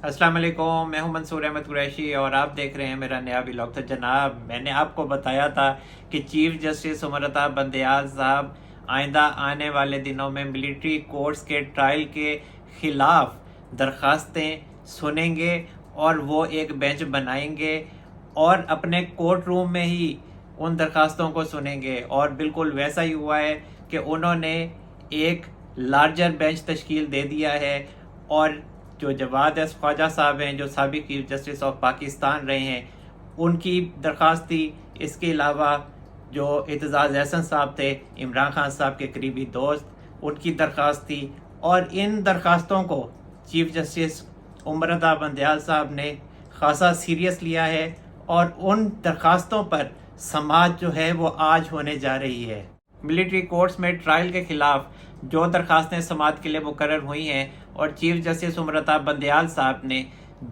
अस्सलाम वालेकुम, मैं हूं मंसूर अहमद कुरैशी और आप देख रहे हैं मेरा नया व्लॉग। तो जनाब, मैंने आपको बताया था कि चीफ जस्टिस उमर बंदयाल साहब आइंदा आने वाले दिनों में मिलिट्री कोर्ट्स के ट्रायल के ख़िलाफ़ दरख्वास्तें सुनेंगे और वो एक बेंच बनाएंगे और अपने कोर्ट रूम में ही उन दरख्वास्तों को सुनेंगे। और बिल्कुल वैसा ही हुआ है कि उन्होंने एक लार्जर बेंच तश्कील दे दिया है और जो जवाद ख्वाजा साहब हैं, जो साबिक चीफ जस्टिस ऑफ पाकिस्तान रहे हैं, उनकी दरख्वास्त थी। इसके अलावा जो एतजाज़ एहसन साहब थे, इमरान खान साहब के करीबी दोस्त, उनकी दरख्वास्त थी। और इन दरख्वास्तों को चीफ जस्टिस उमर बंदयाल साहब ने खासा सीरियस लिया है और उन दरख्वास्तों पर समाअत जो है वो आज होने जा रही है। मिलिट्री कोर्ट्स में ट्रायल के खिलाफ जो दरख्वास्तें समाअत के लिए मुकर्रर हुई हैं और चीफ जस्टिस उमर बंदयाल साहब ने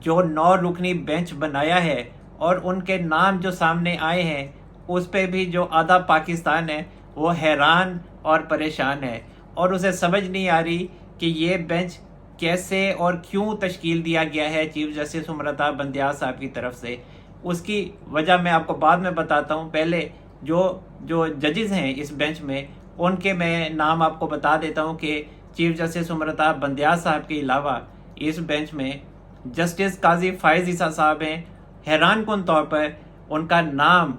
जो 9 रुकनी बेंच बनाया है और उनके नाम जो सामने आए हैं, उस पे भी जो आधा पाकिस्तान है वो हैरान और परेशान है और उसे समझ नहीं आ रही कि ये बेंच कैसे और क्यों तश्कील दिया गया है चीफ जस्टिस उमर बंदयाल साहब की तरफ से। उसकी वजह मैं आपको बाद में बताता हूँ। पहले जो जो जजेस हैं इस बेंच में, उनके मैं नाम आपको बता देता हूँ कि चीफ जस्टिस उमर बंदयाल साहब के अलावा इस बेंच में जस्टिस काजी फायज ईसा साहब हैं। हैरान कुन तौर पर उनका नाम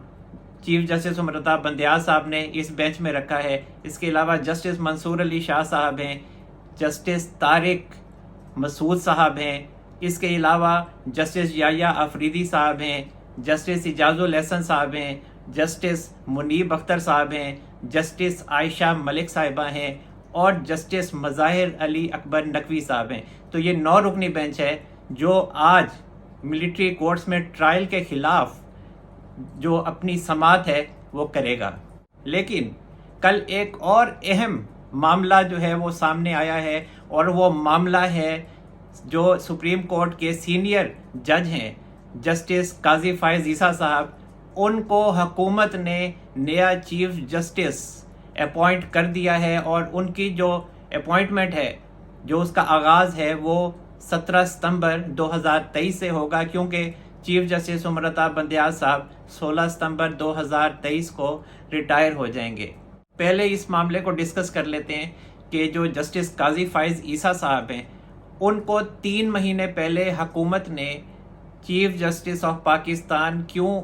चीफ जस्टिस उमर बंदयाल साहब ने इस बेंच में रखा है। इसके अलावा जस्टिस मंसूर अली शाह साहब हैं, जस्टिस तारिक मसूद साहब हैं, इसके अलावा जस्टिस याया अफरीदी साहब हैं, जस्टिस इजाजुल एहसन साहब हैं, जस्टिस मुनीब अख्तर साहब हैं, जस्टिस आयशा मलिक साहिबा हैं और जस्टिस मज़ाहिर अली अकबर नकवी साहब हैं। तो ये 9 रुकनी बेंच है जो आज मिलिट्री कोर्ट्स में ट्रायल के खिलाफ जो अपनी समाअत है वो करेगा। लेकिन कल एक और अहम मामला जो है वो सामने आया है और वो मामला है जो सुप्रीम कोर्ट के सीनियर जज हैं जस्टिस काजी फायज ईसा साहब। उनको हुकूमत ने नया चीफ जस्टिस अपॉइंट कर दिया है और उनकी जो अपॉइंटमेंट है, जो उसका आगाज़ है, वो 17 सितंबर 2023 से होगा, क्योंकि चीफ जस्टिस उमर बंदयाल साहब 16 सितंबर 2023 को रिटायर हो जाएंगे। पहले इस मामले को डिस्कस कर लेते हैं कि जो जस्टिस काजी फायज ईसा साहब हैं, उनको 3 महीने पहले हुकूमत ने चीफ जस्टिस ऑफ पाकिस्तान क्यों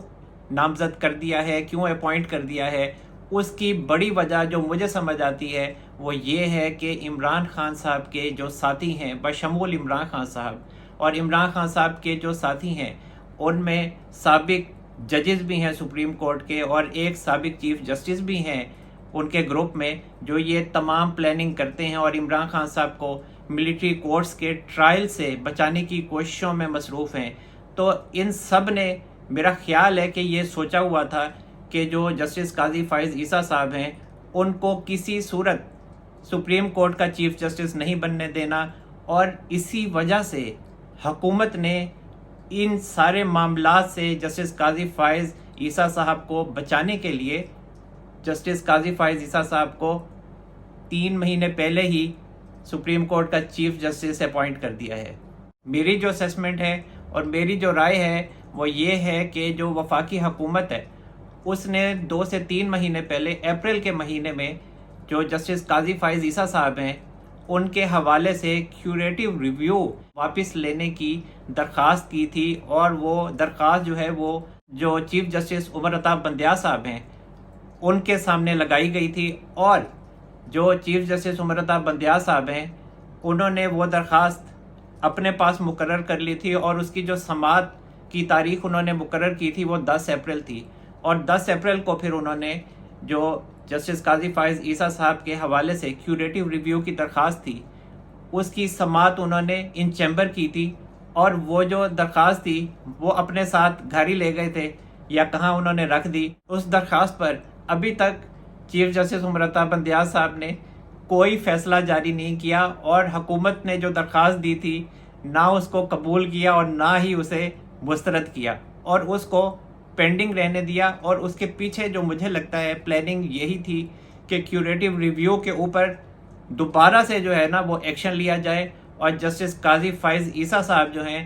नामजद कर दिया है, क्यों अपॉइंट कर दिया है। उसकी बड़ी वजह जो मुझे समझ आती है वो ये है कि इमरान खान साहब के जो साथी हैं, बशमूल इमरान खान साहब, और इमरान खान साहब के जो साथी हैं उनमें साबिक जजेस भी हैं सुप्रीम कोर्ट के और एक साबिक चीफ जस्टिस भी हैं उनके ग्रुप में, जो ये तमाम प्लानिंग करते हैं और इमरान खान साहब को मिलिट्री कोर्ट्स के ट्रायल से बचाने की कोशिशों में मसरूफ़ हैं। तो इन सब ने, मेरा ख्याल है कि ये सोचा हुआ था कि जो जस्टिस काजी फायज ईसा साहब हैं उनको किसी सूरत सुप्रीम कोर्ट का चीफ जस्टिस नहीं बनने देना, और इसी वजह से हुकूमत ने इन सारे मामलात से जस्टिस काजी फायज ईसा साहब को बचाने के लिए जस्टिस काजी फायज ईसा साहब को 3 महीने पहले ही सुप्रीम कोर्ट का चीफ जस्टिस अपॉइंट कर दिया है। मेरी जो असेसमेंट है और मेरी जो राय है वो ये है कि जो वफाकी हुकूमत है उसने 2 से 3 महीने पहले अप्रैल के महीने में जो जस्टिस काजी फायज ईसा साहब हैं उनके हवाले से क्यूरेटिव रिव्यू वापस लेने की दरख्वास्त की थी, और वो दरख्वास्त जो है वो जो चीफ जस्टिस उमर बंदयाल साहब हैं उनके सामने लगाई गई थी। और जो चीफ जस्टिस उमर बंदयाल साहब हैं उन्होंने वो दरख्वास्त अपने पास मुकर्रर कर ली थी और उसकी जो समाअत की तारीख उन्होंने मुकर्रर की थी वो 10 अप्रैल थी। और 10 अप्रैल को फिर उन्होंने जो जस्टिस काजी फायज ईसा साहब के हवाले से क्यूरेटिव रिव्यू की दरख्वास्त थी उसकी समाअत उन्होंने इन चैम्बर की थी, और वो जो दरख्वास्त थी वो अपने साथ घर ही ले गए थे या कहाँ उन्होंने रख दी। उस दरख्वास्त पर अभी तक चीफ जस्टिस उमर बंदयाल साहब ने कोई फैसला जारी नहीं किया और हुकूमत ने जो दरख्वास्त दी थी ना उसको कबूल किया और ना ही उसे मुस्तरद किया और उसको पेंडिंग रहने दिया। और उसके पीछे जो मुझे लगता है प्लानिंग यही थी कि क्यूरेटिव रिव्यू के ऊपर दोबारा से जो है ना वो एक्शन लिया जाए और जस्टिस काजी फायज ईसा साहब जो हैं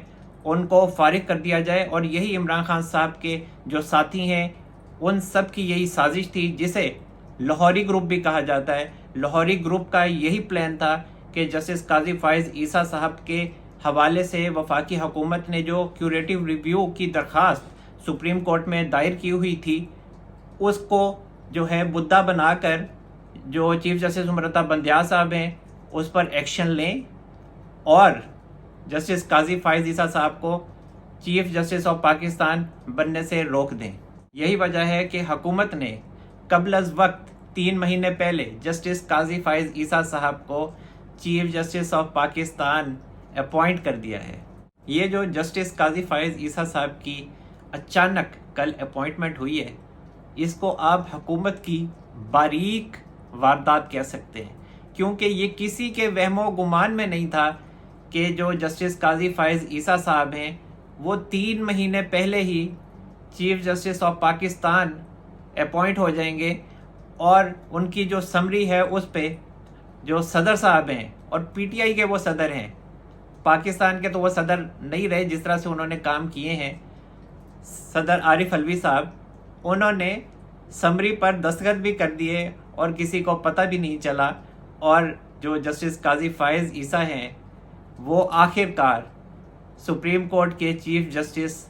ان کو فارغ کر دیا جائے، اور یہی عمران خان صاحب کے جو ساتھی ہیں ان سب کی یہی سازش تھی، جسے لاہوری گروپ بھی کہا جاتا ہے۔ لاہوری گروپ کا یہی پلان تھا کہ جسٹس قاضی فائز عیسیٰ صاحب کے حوالے سے وفاقی حکومت نے جو کیوریٹو ریویو کی درخواست سپریم کورٹ میں دائر کی ہوئی تھی، اس کو جو ہے مدعا بنا کر جو چیف جسٹس امرتا بندیال صاحب ہیں اس پر ایکشن لیں اور جسٹس قاضی فائز عیسیٰ صاحب کو چیف جسٹس آف پاکستان بننے سے روک دیں۔ یہی وجہ ہے کہ حکومت نے قبل از وقت 3 مہینے پہلے جسٹس قاضی فائز عیسیٰ صاحب کو chief justice of Pakistan appoint کر دیا ہے۔ یہ جو جسٹس قاضی فائز عیسیٰ صاحب کی اچانک کل اپوائنٹمنٹ ہوئی ہے، اس کو آپ حکومت کی باریک واردات کہہ سکتے ہیں، کیونکہ یہ کسی کے وہم و گمان میں نہیں تھا کہ جو جسٹس قاضی فائز عیسیٰ صاحب ہیں وہ 3 مہینے پہلے ہی chief justice of Pakistan appoint ہو جائیں گے، اور ان کی جو سمری ہے اس پہ جو صدر صاحب ہیں، اور پی ٹی آئی کے وہ صدر ہیں، پاکستان کے تو وہ صدر نہیں رہے جس طرح سے انہوں نے کام کیے ہیں، صدر عارف علوی صاحب، انہوں نے سمری پر دستخط بھی کر دیے اور کسی کو پتہ بھی نہیں چلا، اور جو جسٹس قاضی فائز عیسیٰ ہیں وہ آخر کار سپریم کورٹ کے چیف جسٹس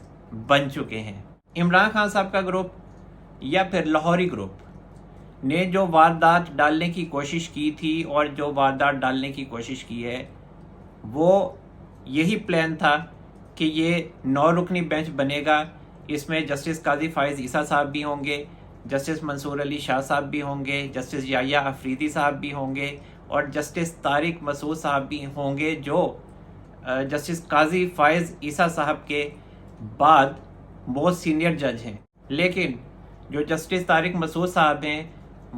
بن چکے ہیں۔ عمران خان صاحب کا گروپ یا پھر لاہوری گروپ نے جو واردات ڈالنے کی کوشش کی تھی اور جو واردات ڈالنے کی کوشش کی ہے، وہ یہی پلان تھا کہ یہ 9 رکنی بینچ بنے گا، اس میں جسٹس قاضی فائز عیسیٰ صاحب بھی ہوں گے، جسٹس منصور علی شاہ صاحب بھی ہوں گے، جسٹس یحییٰ افریدی صاحب بھی ہوں گے، اور جسٹس طارق مسعود صاحب بھی ہوں گے، جو جسٹس قاضی فائز عیسیٰ صاحب کے بعد بہت سینئر جج ہیں۔ لیکن جو جسٹس طارق مسعود صاحب ہیں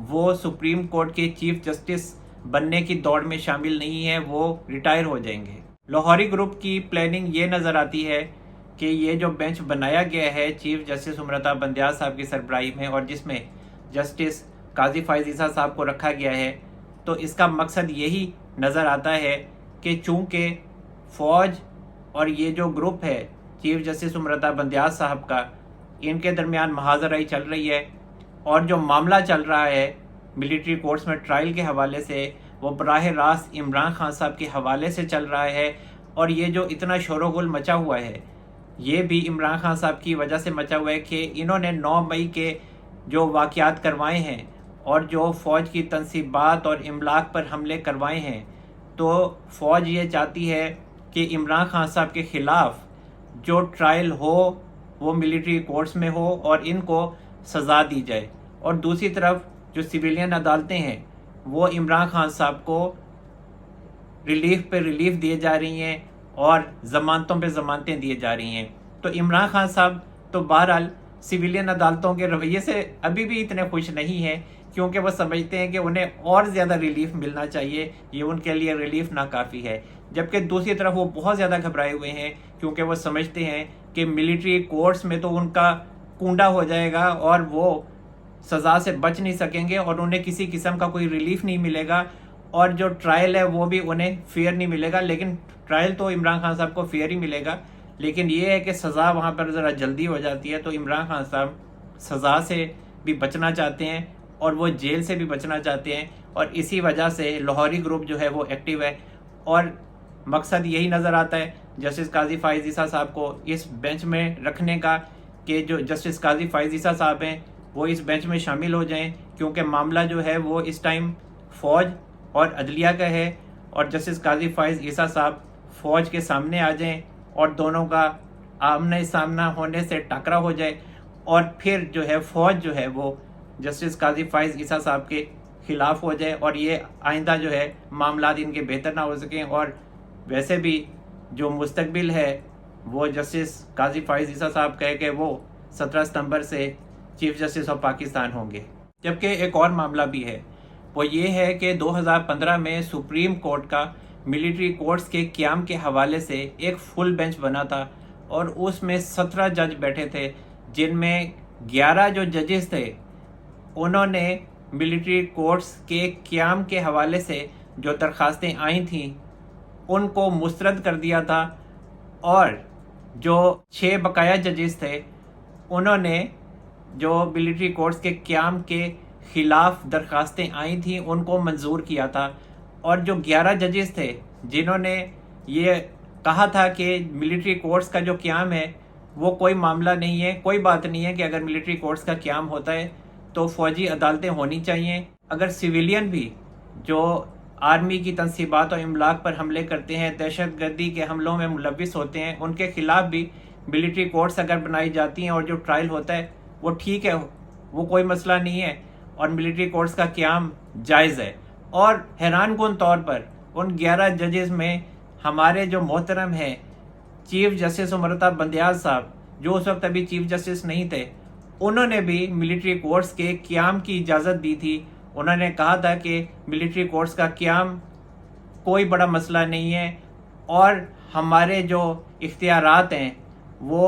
وہ سپریم کورٹ کے چیف جسٹس بننے کی دوڑ میں شامل نہیں ہیں، وہ ریٹائر ہو جائیں گے۔ لاہوری گروپ کی پلاننگ یہ نظر آتی ہے کہ یہ جو بینچ بنایا گیا ہے چیف جسٹس امرتا بندیال صاحب کی سربراہی میں، اور جس میں جسٹس قاضی فائز عیسیٰ صاحب کو رکھا گیا ہے، تو اس کا مقصد یہی نظر آتا ہے کہ چونکہ فوج اور یہ جو گروپ ہے چیف جسٹس امرتا بندیال صاحب کا، ان کے درمیان محاذرائی چل رہی ہے، اور جو معاملہ چل رہا ہے ملٹری کورٹس میں ٹرائل کے حوالے سے، وہ براہ راست عمران خان صاحب کے حوالے سے چل رہا ہے، اور یہ جو اتنا شور و غل مچا ہوا ہے یہ بھی عمران خان صاحب کی وجہ سے مچا ہوا ہے کہ انہوں نے 9 مئی کے جو واقعات کروائے ہیں اور جو فوج کی تنصیبات اور املاک پر حملے کروائے ہیں، تو فوج یہ چاہتی ہے کہ عمران خان صاحب کے خلاف جو ٹرائل ہو وہ ملٹری کورٹس میں ہو اور ان کو سزا دی جائے، اور دوسری طرف جو سویلین عدالتیں ہیں وہ عمران خان صاحب کو ریلیف پہ ریلیف دیے جا رہی ہیں اور ضمانتوں پہ ضمانتیں دیے جا رہی ہیں۔ تو عمران خان صاحب تو بہرحال سویلین عدالتوں کے رویے سے ابھی بھی اتنے خوش نہیں ہیں، کیونکہ وہ سمجھتے ہیں کہ انہیں اور زیادہ ریلیف ملنا چاہیے، یہ ان کے لیے ریلیف ناکافی ہے، جبکہ دوسری طرف وہ بہت زیادہ گھبرائے ہوئے ہیں، کیونکہ وہ سمجھتے ہیں کہ ملٹری کورٹس میں تو ان کا کنڈا ہو جائے گا اور وہ سزا سے بچ نہیں سکیں گے، اور انہیں کسی قسم کا کوئی ریلیف نہیں ملے گا، اور جو ٹرائل ہے وہ بھی انہیں فیئر نہیں ملے گا۔ لیکن ٹرائل تو عمران خان صاحب کو فیئر ہی ملے گا، لیکن یہ ہے کہ سزا وہاں پر ذرا جلدی ہو جاتی ہے، تو عمران خان صاحب سزا سے بھی بچنا چاہتے ہیں اور وہ جیل سے بھی بچنا چاہتے ہیں، اور اسی وجہ سے لاہوری گروپ جو ہے وہ ایکٹیو ہے، اور مقصد یہی نظر آتا ہے جسٹس قاضی فائز عیسیٰ صاحب کو اس بینچ میں رکھنے کا کہ جو جسٹس قاضی فائز عیسیٰ صاحب ہیں وہ اس بینچ میں شامل ہو جائیں، کیونکہ معاملہ جو ہے وہ اس ٹائم فوج اور عدلیہ کا ہے، اور جسٹس قاضی فائز عیسیٰ صاحب فوج کے سامنے آ جائیں اور دونوں کا آمنے سامنا ہونے سے ٹکرا ہو جائے، اور پھر جو ہے فوج جو ہے وہ جسٹس قاضی فائز عیسیٰ صاحب کے خلاف ہو جائے، اور یہ آئندہ جو ہے معاملات ان کے بہتر نہ ہو سکیں، اور ویسے بھی جو مستقبل ہے وہ جسٹس قاضی فائز عیسیٰ صاحب کہے کہ وہ 17 ستمبر سے چیف جسٹس آف پاکستان ہوں گے۔ جبکہ ایک اور معاملہ بھی ہے، وہ یہ ہے کہ 2015 میں سپریم کورٹ کا ملٹری کورٹس کے قیام کے حوالے سے ایک فل بینچ بنا تھا، اور اس میں 17 جج بیٹھے تھے، جن میں 11 جو ججز تھے انہوں نے ملٹری کورٹس کے قیام کے حوالے سے جو درخواستیں آئی تھیں ان کو مسترد کر دیا تھا، اور जो 6 बकाया जजेस थे उन्होंने जो मिलिट्री कोर्ट्स के क़याम के ख़िलाफ़ दरख्वास्तें आई थी उनको मंजूर किया था, और जो 11 जजेस थे जिन्होंने ये कहा था कि मिलिट्री कोर्ट्स का जो क़याम है वो कोई मामला नहीं है, कोई बात नहीं है कि अगर मिलिट्री कोर्ट्स का क़याम होता है तो फ़ौजी अदालतें होनी चाहिए। अगर सिविलियन भी जो आर्मी की तनसीबात और इमलाक पर हमले करते हैं, दहशतगर्दी के हमलों में मुलविस होते हैं, उनके ख़िलाफ़ भी मिलिट्री कोर्ट्स अगर बनाई जाती हैं और जो ट्रायल होता है वो ठीक है, वो कोई मसला नहीं है और मिलिट्री कोर्ट्स का क़याम जायज़ है। और हैरानकुन तौर पर उन 11 जजेस में हमारे जो मोहतरम हैं चीफ जस्टिस उमरता बंदयाल साहब, जो उस वक्त अभी चीफ जस्टिस नहीं थे, उन्होंने भी मिलिट्री कोर्ट्स के क़याम की इजाज़त दी थी। उन्होंने कहा था कि मिलिट्री कोर्ट्स का क़याम कोई बड़ा मसला नहीं है और हमारे जो इख्तियारात हैं वो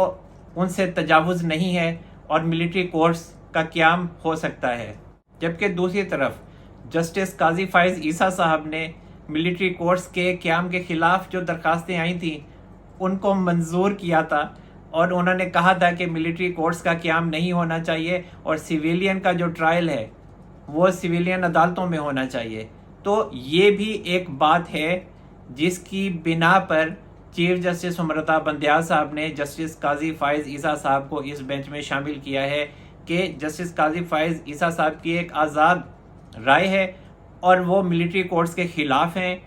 उनसे तजावुज़ नहीं है और मिलिट्री कोर्ट्स का क़याम हो सकता है। जबकि दूसरी तरफ जस्टिस काजी फ़ाइज़ ईसा साहब ने मिलिट्री कोर्ट्स के क़याम के ख़िलाफ़ जो दरख्वास्तें आई थी उनको मंजूर किया था और उन्होंने कहा था कि मिलिट्री कोर्ट्स का क़याम नहीं होना चाहिए और सिविलियन का जो ट्रायल है वो सिविलियन अदालतों में होना चाहिए। तो ये भी एक बात है जिसकी बिना पर चीफ जस्टिस उमरता बंदयाल साहब ने जस्टिस काजी फ़ाइज़ ईसा साहब को इस बेंच में शामिल किया है कि जस्टिस काजी फ़ाइज़ ईसा साहब की एक आज़ाद राय है और वो मिलिट्री कोर्ट्स के ख़िलाफ़ हैं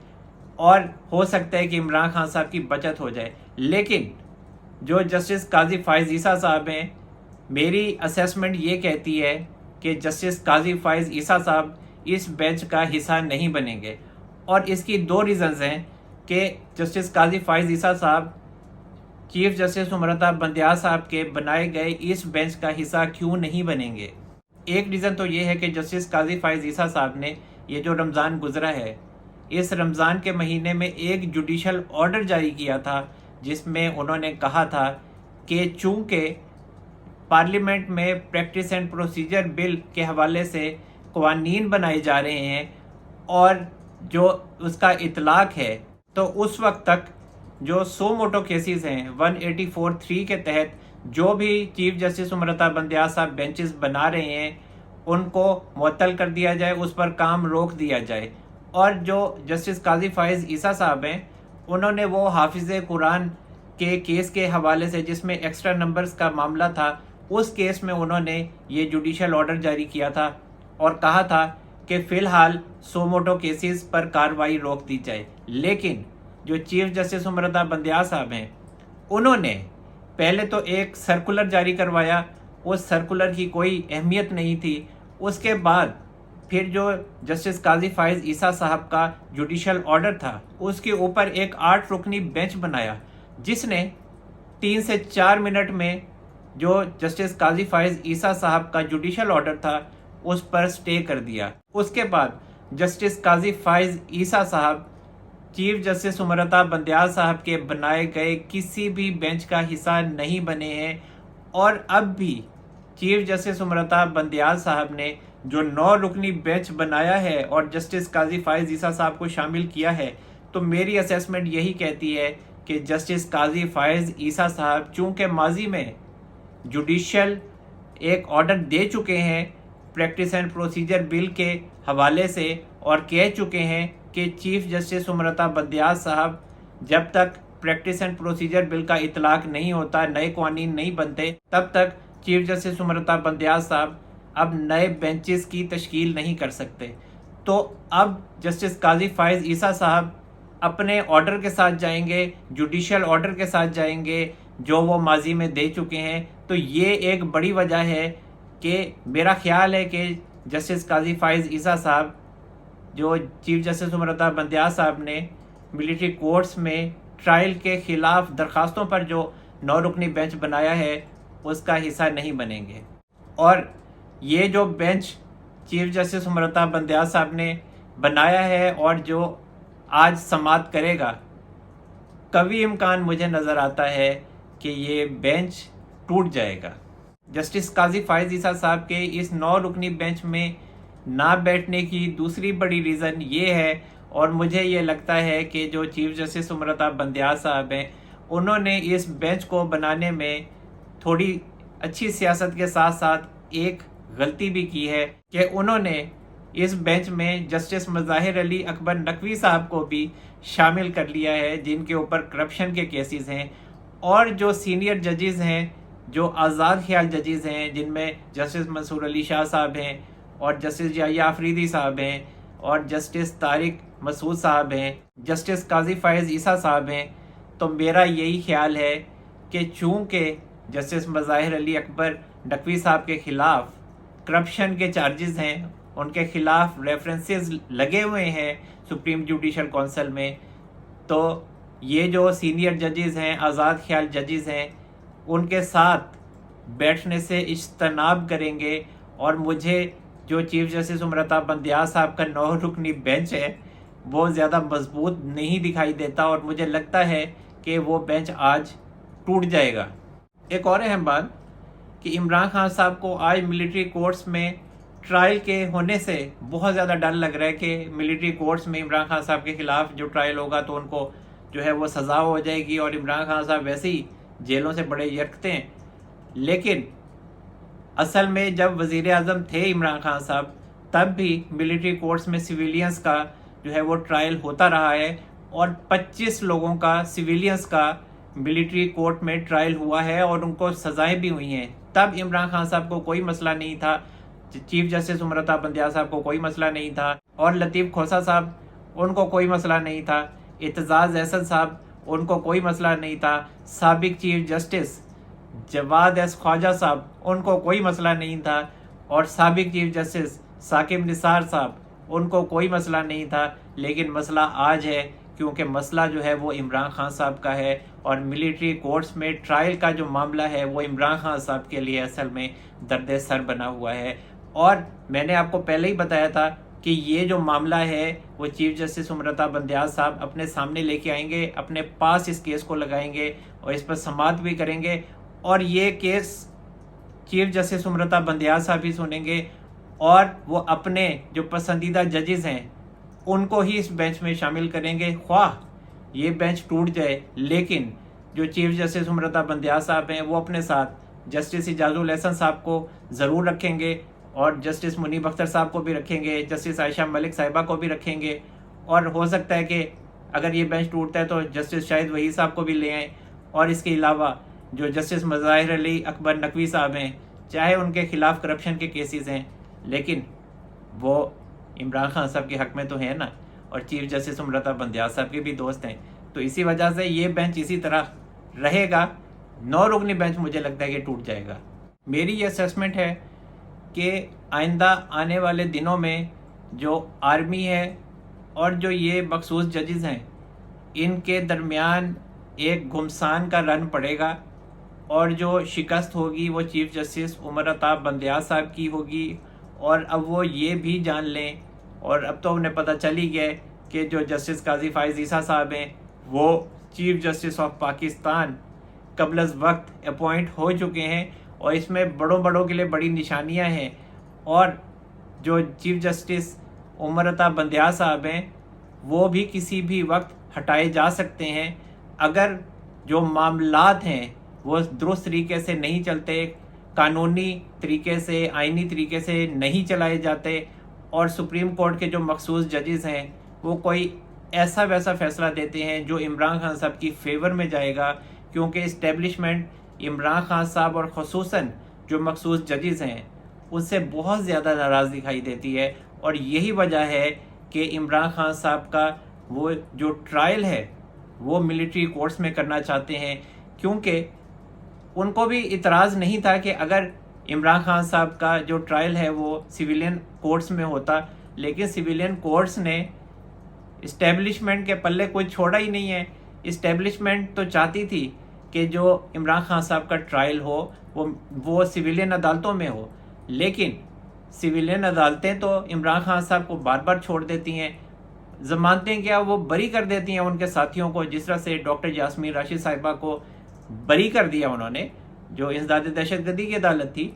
और हो सकता है कि इमरान खान साहब की बचत हो जाए। लेकिन जो जस्टिस काजी फ़ाइज़ ईसा साहब हैं, मेरी असेसमेंट ये कहती है कि जस्टिस काजी फ़ाइज़ ईसा साहब इस बेंच का हिस्सा नहीं बनेंगे और इसकी 2 रीज़न्स हैं कि जस्टिस काजी फ़ाइज़ ईसा साहब चीफ जस्टिस उमरता बंदयाल साहब के बनाए गए इस बेंच का हिस्सा क्यों नहीं बनेंगे। एक रीज़न तो ये है कि जस्टिस काजी फ़ाइज़ ईसा साहब ने ये जो रमज़ान गुजरा है, इस रमज़ान के महीने में एक जुडिशल ऑर्डर जारी किया था जिसमें उन्होंने कहा था कि चूँकि पार्लियामेंट में प्रैक्टिस एंड प्रोसीजर बिल के हवाले से क़वानीन बनाए जा रहे हैं और जो उसका इतलाक़ है, तो उस वक्त तक जो सो मोटो केसेस हैं 184(3) के तहत जो भी चीफ जस्टिस उमरता बंदयाल साहब बेंचेस बना रहे हैं उनको मुअत्तल कर दिया जाए, उस पर काम रोक दिया जाए। और जो जस्टिस काजी फ़ाइज़ ईसा साहब हैं उन्होंने वो हाफिज़ कुरान के केस के हवाले से जिसमें एक्स्ट्रा नंबर्स का मामला था, उस केस में उन्होंने ये जुडिशल ऑर्डर जारी किया था और कहा था कि फ़िलहाल सो मोटो केसेस पर कार्रवाई रोक दी जाए। लेकिन जो चीफ जस्टिस उमरता बंदयाल साहब हैं उन्होंने पहले तो एक सर्कुलर जारी करवाया, उस सर्कुलर की कोई अहमियत नहीं थी। उसके बाद फिर जो जस्टिस काजी फ़ाइज़ ईसा साहब का जुडिशल ऑर्डर था उसके ऊपर एक 8 रुकनी बेंच बनाया जिसने 3 से 4 मिनट में जो जस्टिस काजी फ़ाइज़ ईसा साहब का जुडिशल ऑर्डर था उस पर स्टे कर दिया। उसके बाद जस्टिस काजी फ़ाइज़ ईसा साहब चीफ जस्टिस उमरता बंदयाल साहब के बनाए गए किसी भी बेंच का हिस्सा नहीं बने हैं और अब भी चीफ जस्टिस उमरता बंदयाल साहब ने जो 9 रुकनी बेंच बनाया है और जस्टिस काजी फ़ाइज़ ईसा साहब को शामिल किया है, तो मेरी असेसमेंट यही कहती है कि जस्टिस काजी फ़ाइज़ ईसा साहब चूँकि माजी में जुडिशल एक ऑर्डर दे चुके हैं प्रैक्टिस एंड प्रोसीजर बिल के हवाले से और कह चुके हैं कि चीफ जस्टिस उमरता बंदयाल साहब जब तक प्रैक्टिस एंड प्रोसीजर बिल का इतलाक़ नहीं होता, नए क़वानीन नहीं बनते, तब तक चीफ जस्टिस उमरता बंदयाल साहब अब नए बेंचेस की तश्कील नहीं कर सकते। तो अब जस्टिस काजी फ़ाइज़ ईसा साहब अपने ऑर्डर के साथ जाएंगे, जुडिशल ऑर्डर के साथ जाएंगे जो वो माजी में दे चुके हैं। तो ये एक बड़ी वजह है कि मेरा ख्याल है कि जस्टिस काजी फ़ाइज़ ईसा साहब जो चीफ जस्टिस उमरता बंदयाल साहब ने मिलिट्री कोर्ट्स में ट्रायल के ख़िलाफ़ दरख्वास्तों पर जो 9 रुकनी बेंच बनाया है उसका हिस्सा नहीं बनेंगे। और ये जो बेंच चीफ जस्टिस उमरता बंदयाल साहब ने बनाया है और जो आज समाअत करेगा, कभी इम्कान मुझे नज़र आता है कि ये बेंच टूट जाएगा। जस्टिस काजी फ़ाइज़ ईसा साहब के इस 9 रुकनी बेंच में ना बैठने की दूसरी बड़ी रीज़न ये है और मुझे ये लगता है कि जो चीफ जस्टिस उमरता बंदयाल साहब हैं उन्होंने इस बेंच को बनाने में थोड़ी अच्छी सियासत के साथ साथ एक गलती भी की है कि उन्होंने इस बेंच में जस्टिस मज़ाहिर अली अकबर नकवी साहब को भी शामिल कर लिया है, जिनके ऊपर करप्शन के केसेस हैं। और जो सीनियर जजेस हैं, जो आज़ाद ख्याल जजेस हैं, जिनमें जस्टिस मंसूर अली शाह साहब हैं और जस्टिस याहिया अफरीदी साहब हैं और जस्टिस तारिक मसूद साहब हैं, जस्टिस काजी फ़ायज़ ईसा साहब हैं, तो मेरा यही ख्याल है कि चूँकि जस्टिस मज़ाहिर अली अकबर नकवी साहब के ख़िलाफ़ करप्शन के चार्जेस हैं, उनके ख़िलाफ़ रेफरेंसेस लगे हुए हैं सुप्रीम जुडिशल काउंसिल में, तो ये जो सीनियर जजेस हैं, आज़ाद ख्याल जजेस हैं, उनके साथ बैठने से इज्तनाब करेंगे। और मुझे जो चीफ जस्टिस उमरताब बंदयाल साहब का 9 रुकनी बेंच है वो ज़्यादा मजबूत नहीं दिखाई देता और मुझे लगता है कि वो बेंच आज टूट जाएगा। एक और अहम बात कि इमरान खान साहब को आज मिलिट्री कोर्ट्स में ट्रायल के होने से बहुत ज़्यादा डर लग रहा है कि मिलिट्री कोर्ट्स में इमरान खान साहब के ख़िलाफ़ जो ट्रायल होगा तो उनको जो है वो सज़ा हो जाएगी और इमरान खान साहब वैसे ही जेलों से बड़े यरकते हैं। लेकिन असल में जब वज़ीर आज़म थे इमरान खान साहब, तब भी मिलिट्री कोर्ट्स में सिविलियंस का जो है वो ट्रायल होता रहा है और 25 लोगों का सिविलियंस का मिलिट्री कोर्ट में ट्रायल हुआ है और उनको सज़ाएं भी हुई हैं। तब इमरान खान साहब को कोई मसला नहीं था, चीफ जस्टिस उमरताब बंदयाल साहब को कोई मसला नहीं था और लतीफ़ खोसा साहब उनको कोई मसला नहीं था, एतजाज़ अहसन साहब उनको कोई मसला नहीं था, साबिक chief justice Jawad S Khawaja साहब उनको कोई मसला नहीं था और साबिक चीफ जस्टिस साकिब निसार साहब उनको कोई मसला नहीं था। लेकिन मसला आज है क्योंकि मसला जो है वो इमरान खान साहब का है और मिलिट्री कोर्ट्स में ट्रायल का जो मामला है वो इमरान खान साहब के लिए असल में दर्द सर बना हुआ है। और मैंने आपको पहले ही बताया था कि ये जो मामला है वो चीफ जस्टिस उमरताब बंदयाल साहब अपने सामने लेके आएंगे, अपने पास इस केस को लगाएंगे और इस पर समाअत भी करेंगे और ये केस चीफ जस्टिस उमरताब बंदयाल साहब भी सुनेंगे और वो अपने जो पसंदीदा जजेस हैं उनको ही इस बेंच में शामिल करेंगे। ख्वाह ये बेंच टूट जाए, लेकिन जो चीफ जस्टिस उमरताब बंदयाल साहब हैं वो अपने साथ जस्टिस इजाजुल एहसन साहब को ज़रूर रखेंगे और जस्टिस मुनीब अख्तर साहब को भी रखेंगे, जस्टिस आयशा मलिक साहिबा को भी रखेंगे और हो सकता है कि अगर ये बेंच टूटता है तो जस्टिस शाहिद वहीद साहब को भी ले आएँ। और इसके अलावा जो जस्टिस मज़ाहिर अली अकबर नकवी साहब हैं, चाहे उनके ख़िलाफ़ करप्शन के केसेस हैं लेकिन वो इमरान खान साहब के हक़ में तो है ना, और चीफ जस्टिस उमरताब बंदयाल साहब के भी दोस्त हैं, तो इसी वजह से ये बेंच इसी तरह रहेगा। 9 रुकनी बेंच मुझे लगता है कि टूट जाएगा। मेरी ये असेसमेंट है कि आइंदा आने वाले दिनों में जो आर्मी है और जो ये मखसूस जजेस हैं इनके दरमियान एक घुमसान का रन पड़ेगा और जो शिकस्त होगी वो चीफ जस्टिस उमरताब बंदयाल साहब की होगी। और अब वो ये भी जान लें, और अब तो उन्हें पता चल ही गया कि जो जस्टिस काजी फ़ायज़ ईसा साहब हैं वो चीफ जस्टिस ऑफ पाकिस्तान कबल वक्त अपॉइंट हो चुके हैं और इसमें बड़ों के लिए बड़ी निशानियां हैं। और जो चीफ जस्टिस उमरताब बंदयाल साहब हैं वो भी किसी भी वक्त हटाए जा सकते हैं अगर जो मामलात हैं वो दुरुस्त तरीके से नहीं चलते, कानूनी तरीके से, आइनी तरीके से नहीं चलाए जाते और सुप्रीम कोर्ट के जो मखसूस जजेस हैं वो कोई ऐसा वैसा फ़ैसला देते हैं जो इमरान खान साहब की फेवर में जाएगा, क्योंकि इस्टेब्लिशमेंट इमरान खान साहब और ख़ुसूसन जो मखसूस जजेस हैं उससे बहुत ज़्यादा नाराज़ दिखाई देती है। और यही वजह है कि इमरान खान साहब का वो जो ट्रायल है वो मिलिट्री कोर्ट्स में करना चाहते हैं, क्योंकि उनको भी इतराज़ नहीं था कि अगर इमरान खान साहब का जो ट्रायल है वो सिविलियन कोर्ट्स में होता, लेकिन सिविलियन कोर्ट्स ने इस्टेब्लिशमेंट के पल्ले कोई छोड़ा ही नहीं है। इस्टेब्लिशमेंट तो चाहती थी कि जो इमरान खान साहब का ट्रायल हो वो सिविलियन अदालतों में हो, लेकिन सिविलियन अदालतें तो इमरान खान साहब को बार बार छोड़ देती हैं, ज़मानतें क्या वो बरी कर देती हैं उनके साथियों को। जिस तरह से डॉक्टर यास्मीन राशिद साहिबा को बरी कर दिया उन्होंने, जो इंसदाद दहशतगर्दी की अदालत थी।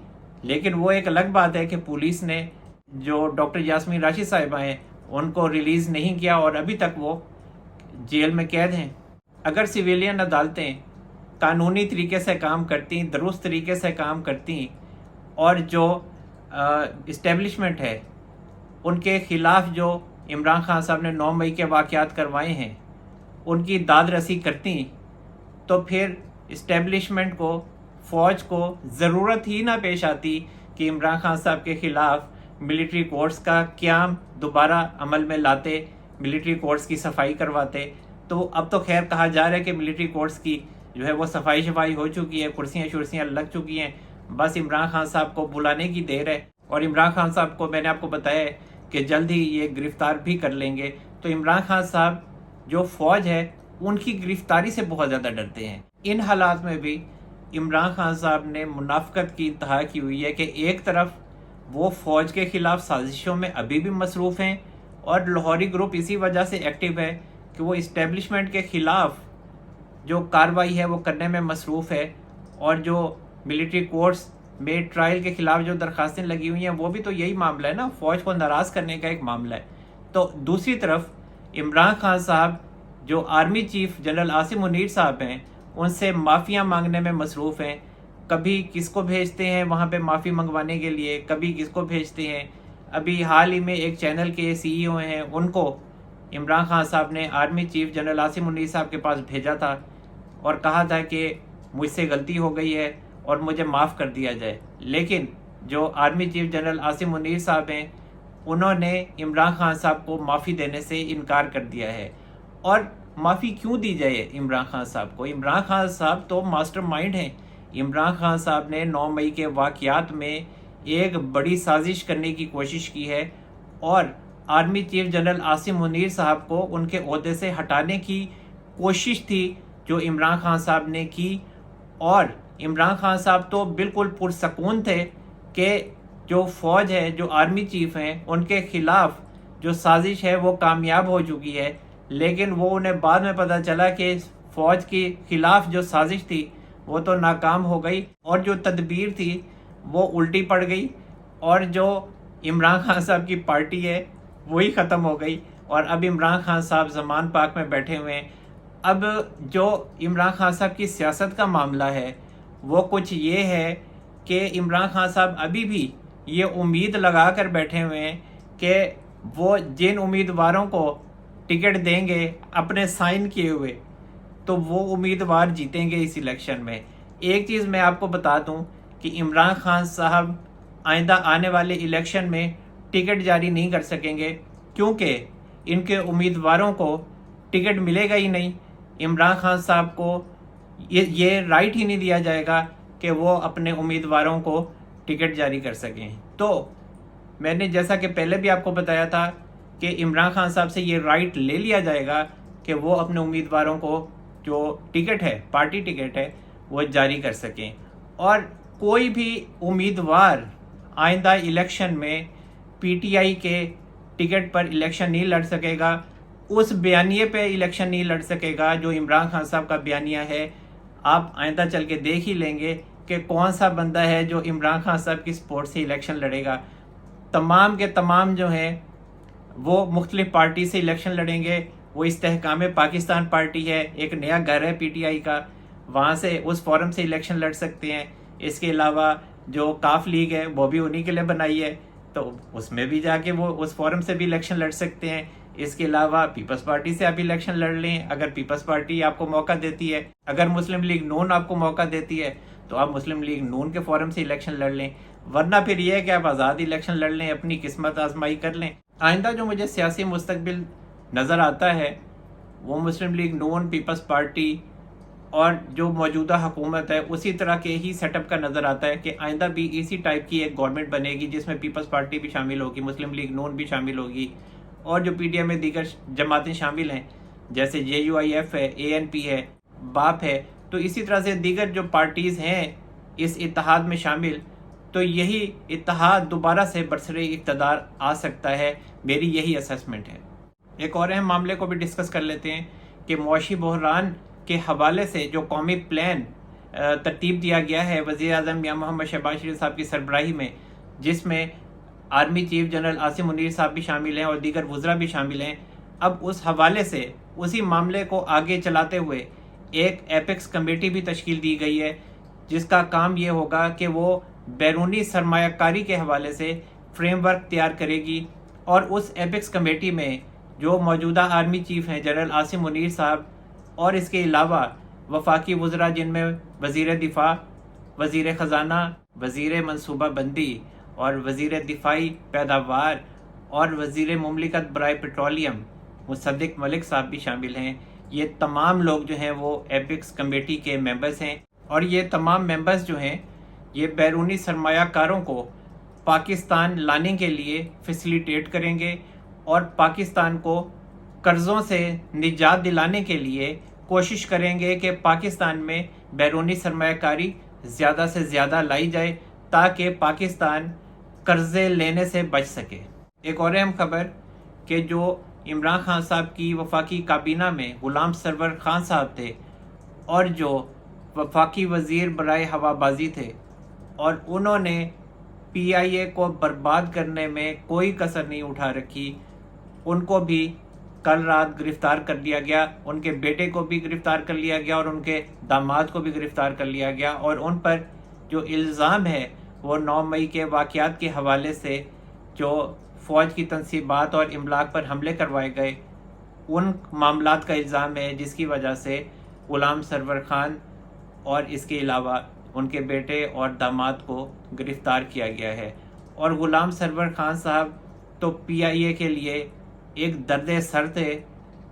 लेकिन वो एक अलग बात है कि पुलिस ने जो डॉक्टर यास्मीन राशिद साहिबा हैं उनको रिलीज़ नहीं किया और अभी तक वो जेल में कैद हैं। अगर सिविलियन अदालतें कानूनी तरीके से काम करती, दुरुस्त तरीके से काम करती, और जो इस्टेब्लिशमेंट है उनके ख़िलाफ़ जो इमरान खान साहब ने 9 मई के वाक़यात करवाए हैं उनकी दाद रसी करती, तो फिर इस्टेब्लिशमेंट को, फ़ौज को ज़रूरत ही ना पेश आती कि इमरान खान साहब के ख़िलाफ़ मिलिट्री कोर्ट्स का क़याम दोबारा अमल में लाते, मिलिट्री कोर्ट्स की सफाई करवाते। तो अब तो खैर कहा जा रहा है कि मिलिट्री कोर्ट्स की जो है वो सफाई हो चुकी है, कुर्सियाँ शुर्सियाँ लग चुकी हैं, बस इमरान खान साहब को बुलाने की देर है। और इमरान खान साहब को मैंने आपको बताया है कि जल्द ही ये गिरफ़्तार भी कर लेंगे। तो इमरान खान साहब जो फ़ौज है उनकी गिरफ़्तारी से बहुत ज़्यादा डरते हैं। इन हालात में भी इमरान खान साहब ने मुनाफ़क़त की इंतहा की हुई है कि एक तरफ वो फ़ौज के ख़िलाफ़ साजिशों में अभी भी मसरूफ़ हैं, और लाहौरी ग्रुप इसी वजह से एक्टिव है कि वो इस्टेब्लिशमेंट के ख़िलाफ़ जो कार्रवाई है वो करने में मसरूफ़ है, और जो मिलिट्री कोर्ट्स में ट्रायल के ख़िलाफ़ जो दरख्वास्तें लगी हुई हैं वो भी तो यही मामला है ना, फ़ौज को नाराज़ करने का एक मामला है। तो दूसरी तरफ इमरान खान साहब जो army chief general Asim Munir साहब हैं उनसे माफ़ियाँ मांगने में मसरूफ़ हैं, कभी किसको भेजते हैं वहाँ पे माफ़ी मंगवाने के लिए, कभी किसको भेजते हैं। अभी हाल ही में एक चैनल के CEO हैं, उनको इमरान खान साहब ने army chief general Asim Munir साहब के पास भेजा था और कहा था कि मुझसे गलती हो गई है और मुझे माफ़ कर दिया जाए। लेकिन जो army chief general Asim Munir साहब हैं उन्होंने इमरान खान साहब को माफ़ी देने से इनकार कर दिया है। और माफ़ी क्यों दी जाए इमरान खान साहब को? इमरान खान साहब तो मास्टरमाइंड हैं। इमरान खान साहब ने 9 मई के वाक़यात में एक बड़ी साजिश करने की कोशिश की है, और army chief general Asim Munir साहब को उनके ओहदे से हटाने की कोशिश थी जो इमरान खान साहब ने की। और इमरान खान साहब तो बिल्कुल पुरसकून थे कि जो फ़ौज है, जो आर्मी चीफ हैं, उनके ख़िलाफ़ जो साजिश है वो कामयाब हो चुकी है। लेकिन वो उन्हें बाद में पता चला कि फ़ौज के ख़िलाफ़ जो साजिश थी वो तो नाकाम हो गई, और जो तदबीर थी वो उल्टी पड़ गई, और जो इमरान खान साहब की पार्टी है वही ख़त्म हो गई। और अब इमरान खान साहब ज़मान पाक में बैठे हुए हैं। अब जो इमरान खान साहब की सियासत का मामला है वो कुछ ये है कि इमरान खान साहब अभी भी ये उम्मीद लगा कर बैठे हुए हैं कि वो जिन उम्मीदवारों को टिकट देंगे अपने साइन किए हुए, तो वो उम्मीदवार जीतेंगे इस इलेक्शन में। एक चीज़ मैं आपको बता दूं कि इमरान खान साहब आइंदा आने वाले इलेक्शन में टिकट जारी नहीं कर सकेंगे, क्योंकि इनके उम्मीदवारों को टिकट मिलेगा ही नहीं। इमरान खान साहब को ये राइट ही नहीं दिया जाएगा कि वो अपने उम्मीदवारों को टिकट जारी कर सकें। तो मैंने जैसा कि पहले भी आपको बताया था कि इमरान खान साहब से ये राइट ले लिया जाएगा कि वो अपने उम्मीदवारों को जो टिकट है, पार्टी टिकट है, वो जारी कर सकें। और कोई भी उम्मीदवार आइंदा इलेक्शन में PTI के टिकट पर इलेक्शन नहीं लड़ सकेगा, उस बयानिए पे इलेक्शन नहीं लड़ सकेगा जो इमरान खान साहब का बयानिया है। आप आइंदा चल के देख ही लेंगे कि कौन सा बंदा है जो इमरान खान साहब की सपोर्ट से इलेक्शन लड़ेगा। तमाम के तमाम जो हैं वो मुख्तलिफ पार्टी से इलेक्शन लड़ेंगे। वो इस्तेहकाम पाकिस्तान पार्टी है, एक नया घर है PTI का, वहाँ से उस फोरम से इलेक्शन लड़ सकते हैं। इसके अलावा जो काफ लीग है वो भी उन्हीं के लिए बनाई है, तो उसमें भी जाके वो उस फोरम से भी इलेक्शन लड़ सकते हैं। इसके अलावा पीपल्स पार्टी से आप इलेक्शन लड़ लें अगर पीपल्स पार्टी आपको मौका देती है। अगर मुस्लिम लीग नून आपको मौका देती है तो आप मुस्लिम लीग नून के फोरम से इलेक्शन लड़ लें, वरना फिर ये है कि आप आज़ाद इलेक्शन लड़ लें, अपनी किस्मत आजमाई कर लें। आइंदा जो मुझे सियासी मुस्तकबिल नज़र आता है वो मुस्लिम लीग नून, पीपल्स पार्टी और जो मौजूदा हुकूमत है उसी तरह के ही सेटअप का नज़र आता है कि आइंदा भी इसी टाइप की एक गवर्नमेंट बनेगी जिसमें पीपल्स पार्टी भी शामिल होगी, मुस्लिम लीग नून भी शामिल होगी, और जो PTI में दीगर जमातें शामिल हैं जैसे JUIF है, ANP है, BAP है। तो इसी तरह से दीगर जो पार्टीज़ हैं इस इत्तेहाद में शामिल, तो यही इत्तेहाद दोबारा से बरसरे इक़्तिदार आ सकता है, मेरी यही असेसमेंट है। एक और अहम मामले को भी डिस्कस कर लेते हैं कि मुआशी बहरान के हवाले से जो कौमी प्लान तरतीब दिया गया है वज़ीर-ए-आज़म मियां मोहम्मद शहबाज शरीफ साहब की सरबराही में, जिसमें army chief general Asim Munir साहब भी शामिल हैं और दीगर वज़रा भी शामिल हैं। अब उस हवाले से उसी मामले को आगे चलाते हुए ایک ایپیکس کمیٹی بھی تشکیل دی گئی ہے جس کا کام یہ ہوگا کہ وہ بیرونی سرمایہ کاری کے حوالے سے فریم ورک تیار کرے گی، اور اس ایپیکس کمیٹی میں جو موجودہ آرمی چیف ہیں جنرل عاصم منیر صاحب، اور اس کے علاوہ وفاقی وزراء جن میں وزیر دفاع، وزیر خزانہ، وزیر منصوبہ بندی اور وزیر دفاعی پیداوار اور وزیر مملکت برائے پیٹرولیم مصدق ملک صاحب بھی شامل ہیں۔ یہ تمام لوگ جو ہیں وہ ایپیکس کمیٹی کے ممبرز ہیں، اور یہ تمام ممبرز جو ہیں یہ بیرونی سرمایہ کاروں کو پاکستان لانے کے لیے فیسیلیٹیٹ کریں گے، اور پاکستان کو قرضوں سے نجات دلانے کے لیے کوشش کریں گے کہ پاکستان میں بیرونی سرمایہ کاری زیادہ سے زیادہ لائی جائے تاکہ پاکستان قرضے لینے سے بچ سکے۔ ایک اور اہم خبر کہ جو عمران خان صاحب کی وفاقی کابینہ میں غلام سرور خان صاحب تھے، اور جو وفاقی وزیر برائے ہوا بازی تھے، اور انہوں نے پی آئی اے کو برباد کرنے میں کوئی کسر نہیں اٹھا رکھی، ان کو بھی کل رات گرفتار کر لیا گیا، ان کے بیٹے کو بھی گرفتار کر لیا گیا اور ان کے داماد کو بھی گرفتار کر لیا گیا، اور ان پر جو الزام ہے وہ 9 مئی کے واقعات کے حوالے سے جو فوج کی تنصیبات اور املاک پر حملے کروائے گئے ان معاملات کا الزام ہے، جس کی وجہ سے غلام سرور خان اور اس کے علاوہ ان کے بیٹے اور داماد کو گرفتار کیا گیا ہے۔ اور غلام سرور خان صاحب تو پی آئی اے کے لیے ایک درد سر تھے،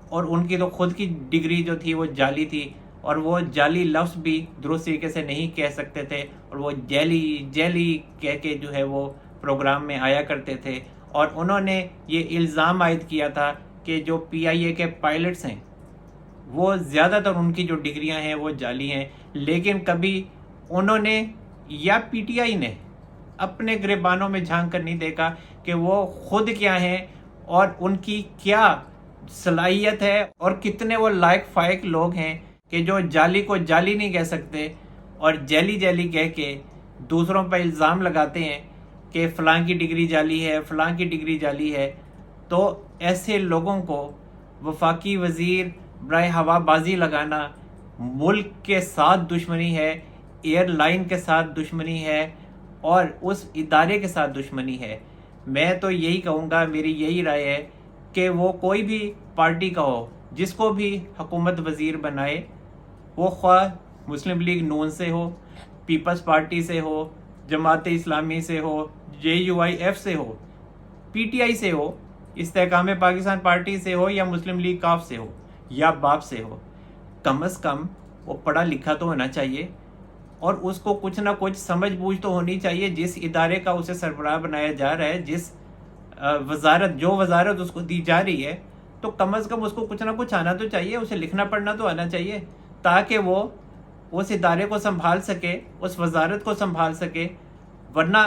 اور ان کی تو خود کی ڈگری جو تھی وہ جعلی تھی، اور وہ جعلی لفظ بھی درست طریقے سے نہیں کہہ سکتے تھے، اور وہ جیلی کہہ کے جو ہے وہ پروگرام میں آیا کرتے تھے، اور انہوں نے یہ الزام عائد کیا تھا کہ جو پی آئی اے کے پائلٹس ہیں وہ زیادہ تر ان کی جو ڈگریاں ہیں وہ جعلی ہیں، لیکن کبھی انہوں نے یا پی ٹی آئی نے اپنے گریبانوں میں جھانک کر نہیں دیکھا کہ وہ خود کیا ہیں اور ان کی کیا صلاحیت ہے، اور کتنے وہ لائق فائق لوگ ہیں کہ جو جعلی کو جعلی نہیں کہہ سکتے اور جیلی کہہ کے دوسروں پر الزام لگاتے ہیں کہ فلاں کی ڈگری جعلی ہے، فلاں کی ڈگری جعلی ہے۔ تو ایسے لوگوں کو وفاقی وزیر برائے ہوا بازی لگانا ملک کے ساتھ دشمنی ہے، ایئر لائن کے ساتھ دشمنی ہے، اور اس ادارے کے ساتھ دشمنی ہے۔ میں تو یہی کہوں گا، میری یہی رائے ہے کہ وہ کوئی بھی پارٹی کا ہو، جس کو بھی حکومت وزیر بنائے، وہ خواہ مسلم لیگ نون سے ہو، پیپلز پارٹی سے ہو، جماعت اسلامی سے ہو، جے یو آئی ایف سے ہو، پی ٹی آئی سے ہو، استحکام پاکستان پارٹی سے ہو، یا مسلم لیگ کاف سے ہو، یا باپ سے ہو، کم از کم وہ پڑھا لکھا تو ہونا چاہیے، اور اس کو کچھ نہ کچھ سمجھ بوجھ تو ہونی چاہیے۔ جس ادارے کا اسے سربراہ بنایا جا رہا ہے، جس وزارت اس کو دی جا رہی ہے، تو کم از کم اس کو کچھ نہ کچھ آنا تو چاہیے، اسے لکھنا پڑھنا تو آنا چاہیے، تاکہ وہ اس ادارے کو سنبھال سکے، اس وزارت کو سنبھال سکے، ورنہ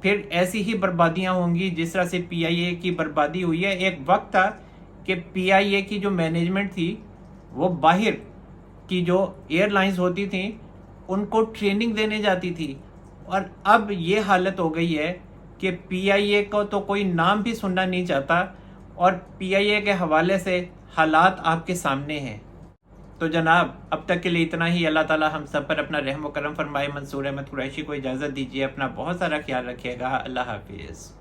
پھر ایسی ہی بربادیاں ہوں گی جس طرح سے پی آئی اے کی بربادی ہوئی ہے۔ ایک وقت تھا کہ پی آئی اے کی جو مینجمنٹ تھی وہ باہر کی جو ایئر لائنز ہوتی تھیں ان کو ٹریننگ دینے جاتی تھی، اور اب یہ حالت ہو گئی ہے کہ پی آئی اے کو تو کوئی نام بھی سننا نہیں چاہتا، اور پی آئی اے کے حوالے سے حالات آپ کے سامنے ہیں۔ تو جناب اب تک کے لیے اتنا ہی۔ اللہ تعالی ہم سب پر اپنا رحم و کرم فرمائے۔ منصور احمد قریشی کو اجازت دیجیے، اپنا بہت سارا خیال رکھیے گا۔ اللہ حافظ۔